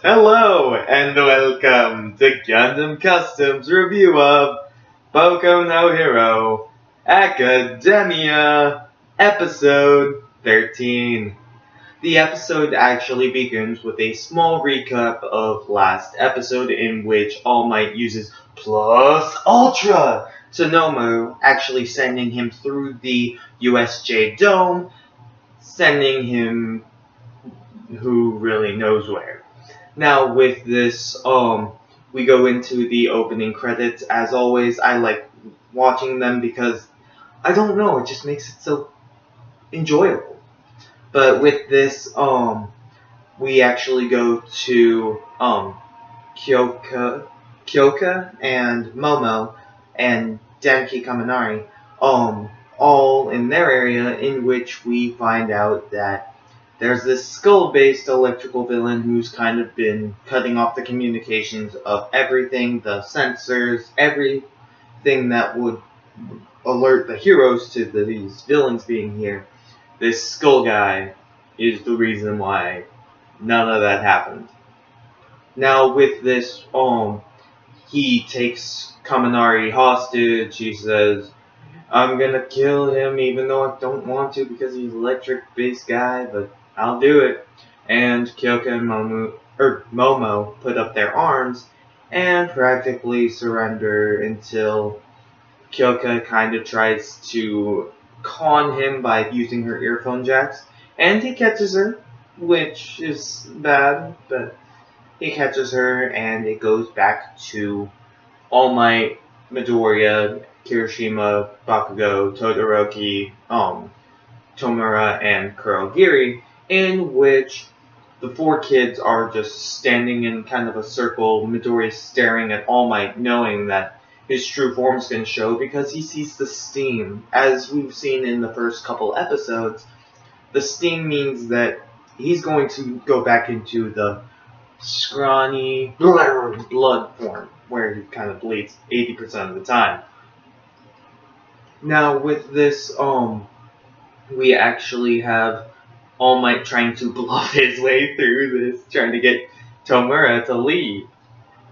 Hello and welcome to Gundam Customs review of Boku no Hero Academia episode 13. The episode actually begins with a small recap of last episode in which All Might uses Plus Ultra to Nomu, actually sending him through the USJ Dome, sending him who really knows where. Now with this, we go into the opening credits. As always, I like watching them because, I don't know, it just makes it so enjoyable. But with this, we actually go to, Kyoka and Momo and Denki Kaminari, all in their area, in which we find out that there's this skull-based electrical villain who's kind of been cutting off the communications of everything, the sensors, everything that would alert the heroes to these villains being here. This skull guy is the reason why none of that happened. Now with this, he takes Kaminari hostage. He says, I'm gonna kill him even though I don't want to because he's an electric-based guy, but I'll do it. And Kyoka and Momo put up their arms and practically surrender until Kyoka kind of tries to con him by using her earphone jacks. And he catches her, which is bad, but he catches her and it goes back to All Might, Midoriya, Kirishima, Bakugo, Todoroki, Tomura, and Kurogiri, in which the four kids are just standing in kind of a circle, Midoriya staring at All Might, knowing that his true form is going to show because he sees the steam. As we've seen in the first couple episodes, the steam means that he's going to go back into the scrawny blood form, where he kind of bleeds 80% of the time. Now with this, we actually have All Might trying to bluff his way through this, trying to get Tomura to leave.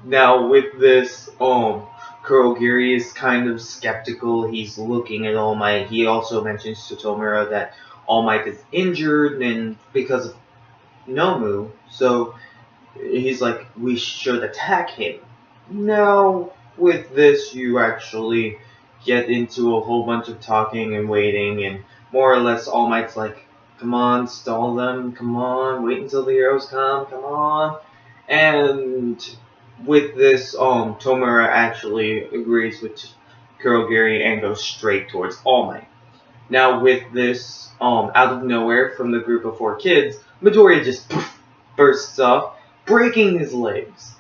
Now with this, Kurogiri is kind of skeptical. He's looking at All Might. He also mentions to Tomura that All Might is injured and because of Nomu, so he's like, we should attack him. Now with this, you actually get into a whole bunch of talking and waiting, and more or less All Might's like, come on, stall them, come on, wait until the heroes come on. And with this, Tomura actually agrees with Kurogiri and goes straight towards All Might. Now with this, out of nowhere from the group of four kids, Midoriya just bursts off, breaking his legs.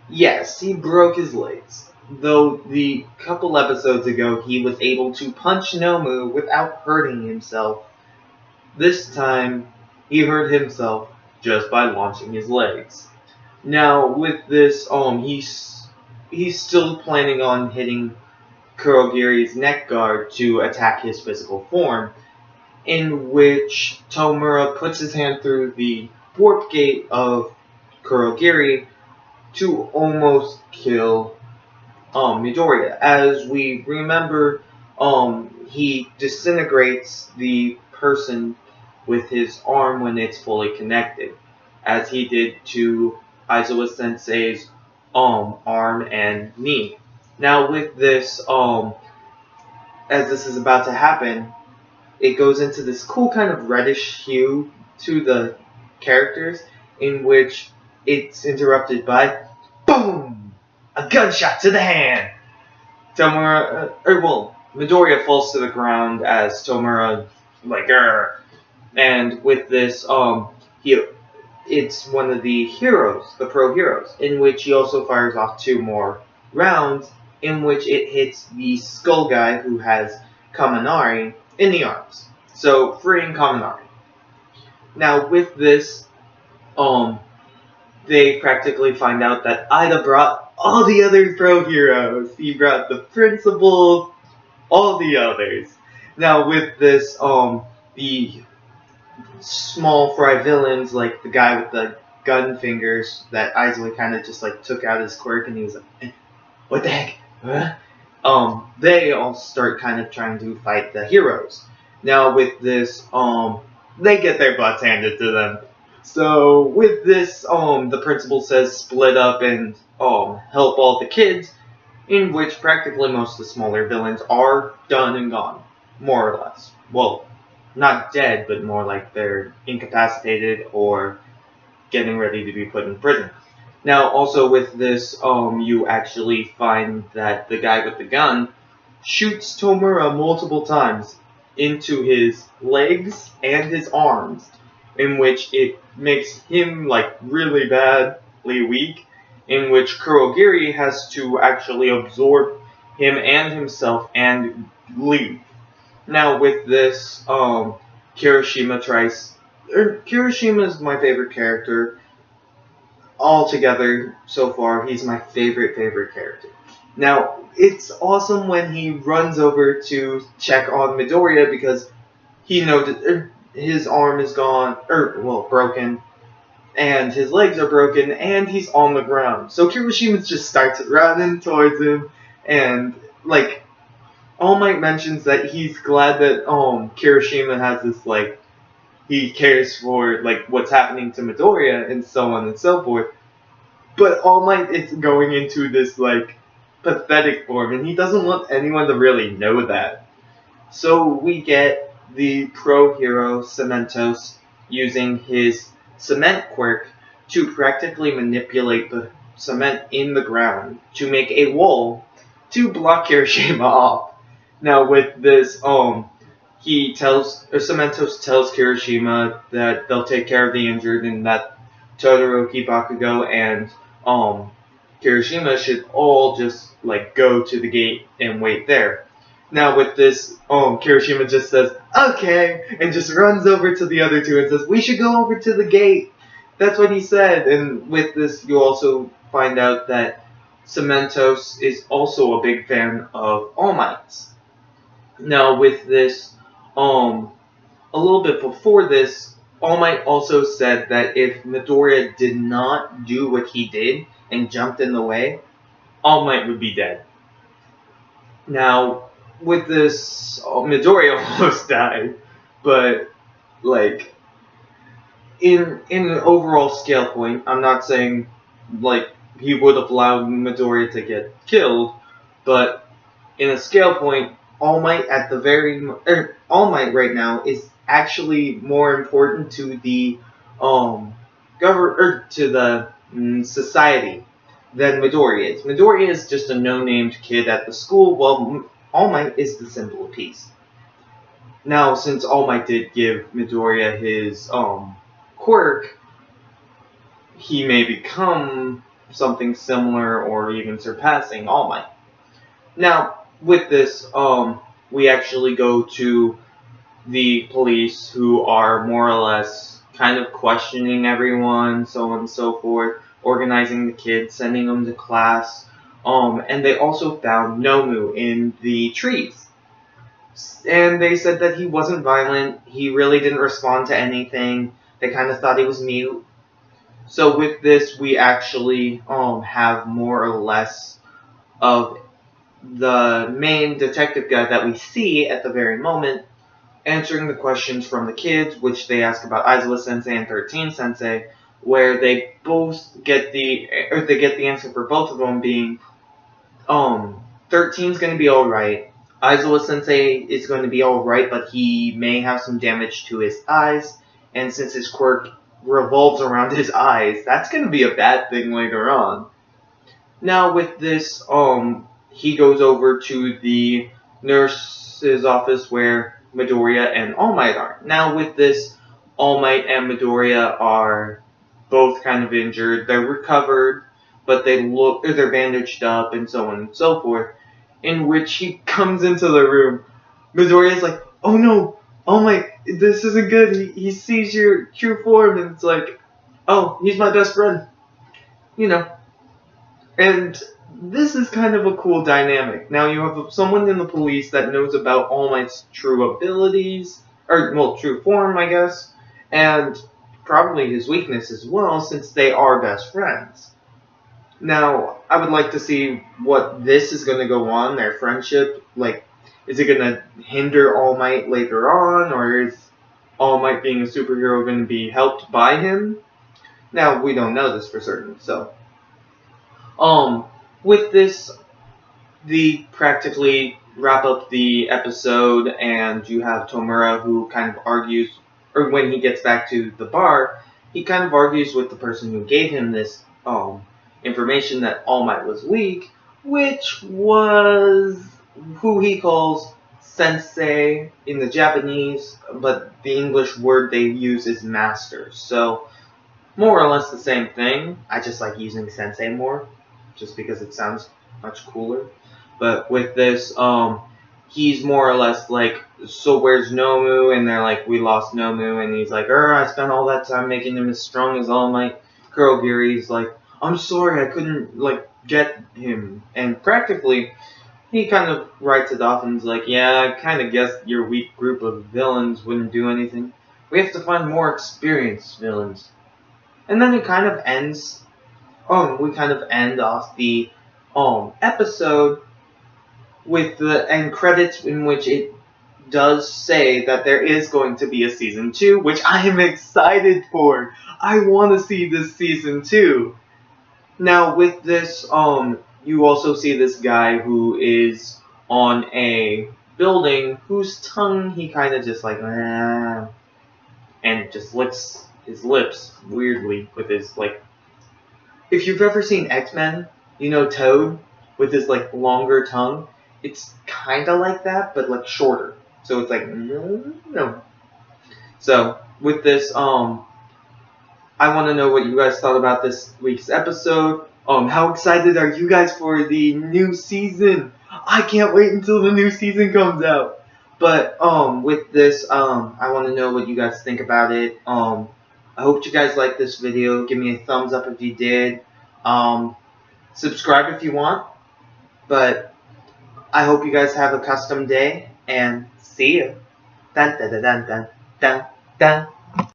Yes, he broke his legs. Though the couple episodes ago he was able to punch Nomu without hurting himself. This time, he hurt himself just by launching his legs. Now, with this, he's still planning on hitting Kurogiri's neck guard to attack his physical form, in which Tomura puts his hand through the warp gate of Kurogiri to almost kill Midoriya. As we remember, he disintegrates the person with his arm when it's fully connected, as he did to Aizawa Sensei's arm and knee. Now with this, as this is about to happen, it goes into this cool kind of reddish hue to the characters, in which it's interrupted by BOOM! A gunshot to the hand! Midoriya falls to the ground as Tomura, like, grr. And with this, it's one of the heroes, the pro heroes, in which he also fires off two more rounds, in which it hits the skull guy who has Kaminari in the arms. So, freeing Kaminari. Now, with this, they practically find out that Ida brought all the other pro heroes. He brought the principal, all the others. Now, with this, the small fry villains, like the guy with the gun fingers that Aizawa kind of just like took out his quirk, and he was like, "What the heck?" Huh? They all start kind of trying to fight the heroes. Now with this, they get their butts handed to them. So with this, the principal says split up and help all the kids, in which practically most of the smaller villains are done and gone, more or less. Well, not dead, but more like they're incapacitated or getting ready to be put in prison. Now, also with this, you actually find that the guy with the gun shoots Tomura multiple times into his legs and his arms, in which it makes him like really badly weak, in which Kurogiri has to actually absorb him and himself and leave. Now with this, Kirishima tries. Kirishima is my favorite character altogether so far. He's my favorite character. Now, it's awesome when he runs over to check on Midoriya because he knows that his arm is gone, broken, and his legs are broken, and he's on the ground. So Kirishima just starts running towards him, and, like, All Might mentions that he's glad that, Kirishima has this, like, he cares for, like, what's happening to Midoriya, and so on and so forth. But All Might is going into this, like, pathetic form, and he doesn't want anyone to really know that. So we get the pro hero Cementos using his cement quirk to practically manipulate the cement in the ground to make a wall to block Kirishima off. Now with this, Cementos tells Kirishima that they'll take care of the injured and that Todoroki, Bakugo, and Kirishima should all just like go to the gate and wait there. Now with this, Kirishima just says, "Okay," and just runs over to the other two and says, "We should go over to the gate." That's what he said. And with this, you also find out that Cementos is also a big fan of All Might's. Now with this, a little bit before this, All Might also said that if Midoriya did not do what he did and jumped in the way, All Might would be dead. Now, with this, Midoriya almost died, but, like, in an overall scale point, I'm not saying, like, he would have allowed Midoriya to get killed, but in a scale point, All Might All Might right now is actually more important to the society than Midoriya is. Midoriya is just a no-named kid at the school, while All Might is the symbol of peace. Now, since All Might did give Midoriya his quirk, he may become something similar or even surpassing All Might. Now, with this, we actually go to the police, who are more or less kind of questioning everyone, so on and so forth, organizing the kids, sending them to class, and they also found Nomu in the trees. And they said that he wasn't violent, he really didn't respond to anything, they kind of thought he was mute. So with this, we actually have more or less of the main detective guy that we see at the very moment answering the questions from the kids, which they ask about Aizawa Sensei and 13 Sensei, where they both get the answer for both of them being 13's going to be alright, Aizawa Sensei is going to be alright, but he may have some damage to his eyes, and since his quirk revolves around his eyes, that's going to be a bad thing later on. Now with this, he goes over to the nurse's office where Midoriya and All Might are. Now with this, All Might and Midoriya are both kind of injured. They're recovered, but they're bandaged up and so on and so forth. In which he comes into the room. Midoriya's like, "Oh no, All Might, this isn't good. He sees your true form," and it's like, "Oh, he's my best friend." You know. And this is kind of a cool dynamic. Now you have someone in the police that knows about All Might's true abilities, or, well, true form, I guess, and probably his weakness as well, since they are best friends. Now, I would like to see what this is going to go on, their friendship. Like, is it going to hinder All Might later on, or is All Might being a superhero going to be helped by him? Now, we don't know this for certain, so. With this, they practically wrap up the episode, and you have Tomura who kind of argues, or when he gets back to the bar, he kind of argues with the person who gave him this, information that All Might was weak, which was who he calls sensei in the Japanese, but the English word they use is master. So, more or less the same thing. I just like using sensei more, just because it sounds much cooler. But with this, he's more or less like, so where's Nomu? And they're like, we lost Nomu. And he's like, I spent all that time making him as strong as All Might. Kurogiri's like, I'm sorry, I couldn't, get him. And practically, he kind of writes it off and is like, yeah, I kind of guessed your weak group of villains wouldn't do anything. We have to find more experienced villains. And then it kind of ends, we kind of end off the episode with the end credits, in which it does say that there is going to be a season 2, which I am excited for. I want to see this season 2. Now with this, you also see this guy who is on a building whose tongue he kind of just and just licks his lips weirdly with his if you've ever seen X-Men, you know Toad with his longer tongue. It's kind of like that, but shorter. So it's no. So with this, I want to know what you guys thought about this week's episode. How excited are you guys for the new season? I can't wait until the new season comes out. But with this, I want to know what you guys think about it. I hope you guys liked this video. Give me a thumbs up if you did. Subscribe if you want. But I hope you guys have a custom day, and see you. Dun dun dun dun dun dun.